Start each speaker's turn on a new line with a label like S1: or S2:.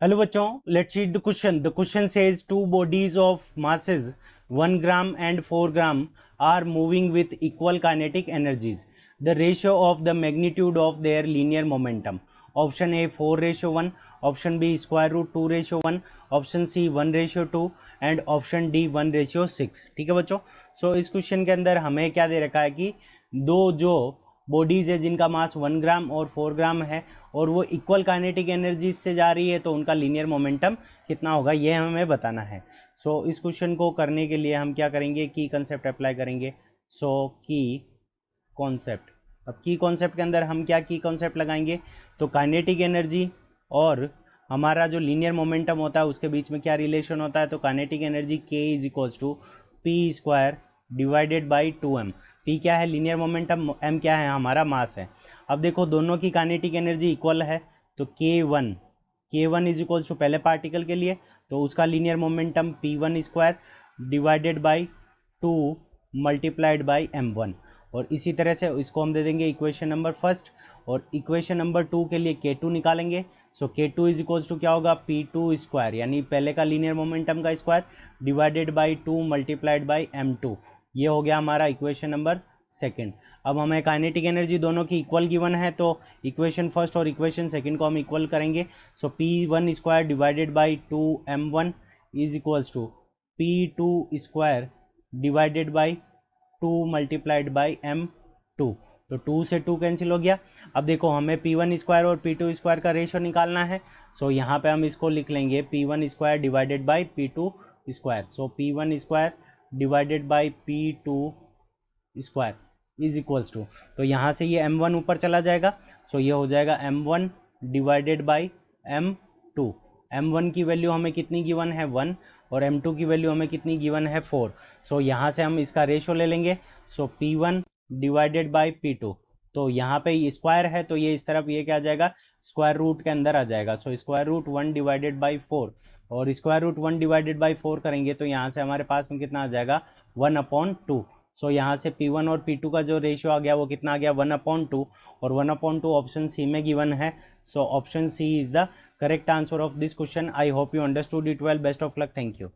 S1: Hello बच्चों, let's read the question. The question says two bodies of masses 1 gram and 4 gram are moving with equal kinetic energies. The ratio of the magnitude of their linear momentum. Option A 4:1, option B square root 2:1, option C 1:2 and option D 1:6. ठीक है बच्चों. सो इस question के अंदर हमें क्या दे रखा है कि दो जो बॉडीज है जिनका मास 1 ग्राम और 4 ग्राम है और वो इक्वल काइनेटिक एनर्जी से जा रही है, तो उनका लीनियर मोमेंटम कितना होगा ये हमें बताना है. सो इस क्वेश्चन को करने के लिए हम क्या करेंगे, की कंसेप्ट अप्लाई करेंगे. सो की कॉन्सेप्ट. अब की कॉन्सेप्ट के अंदर हम क्या की कॉन्सेप्ट लगाएंगे, तो काइनेटिक एनर्जी और हमारा जो लीनियर मोमेंटम होता है उसके बीच में क्या रिलेशन होता है. तो kinetic energy K is equals to P square divided by 2m. P क्या है, लीनियर मोमेंटम, एम क्या है, हमारा मास है. अब देखो दोनों की काइनेटिक एनर्जी इक्वल है, तो K1 इज इक्वल्स टू पहले पार्टिकल के लिए तो उसका linear momentum P1 square divided by 2 multiplied by M1. और इसी तरह से इसको हम दे देंगे इक्वेशन नंबर फर्स्ट, और इक्वेशन नंबर 2 के लिए K2 निकालेंगे. सो K2 इज इक्वल्स टू क्या होगा, P2 स्क्वायर यानी पहले का लीनियर मोमेंटम का square divided by 2 multiplied by M2. ये हो गया हमारा इक्वेशन नंबर सेकंड. अब हमें काइनेटिक एनर्जी दोनों की इक्वल गिवन है, तो इक्वेशन फर्स्ट और इक्वेशन सेकंड को हम इक्वल करेंगे. So P1 square divided by 2m1 is equals to P2 square divided by 2 multiplied by M2. तो 2 से 2 कैंसिल हो गया. अब देखो हमें P1 स्क्वायर और P2 स्क्वायर का रेशियो निकालना है. सो यहाँ पे हम इसको लिख लेंगे P1 square divided by P2 square. So P1 square divided by P2 square is equals to, तो यहाँ से ये M1 ऊपर चला जाएगा. सो ये हो जाएगा M1 divided by M2. M1 की वैल्यू हमें कितनी गिवन है 1 और M2 की वैल्यू हमें कितनी गिवन है 4. सो यहाँ से हम इसका रेशो ले लेंगे. सो P1 डिवाइडेड बाई P2, तो यहाँ पे स्क्वायर है तो ये इस तरफ ये क्या आ जाएगा, स्क्वायर रूट के अंदर आ जाएगा. So square root 1 divided by 4, और स्क्वायर रूट 1 डिवाइडेड बाई 4 करेंगे तो यहाँ से हमारे पास में कितना आ जाएगा 1/2. सो यहाँ से P1 और P2 का जो रेशियो आ गया वो कितना आ गया 1/2, और 1/2 ऑप्शन सी में गिवन है. So option C is the correct answer of this question. I hope you understood it well. Best of luck. Thank you.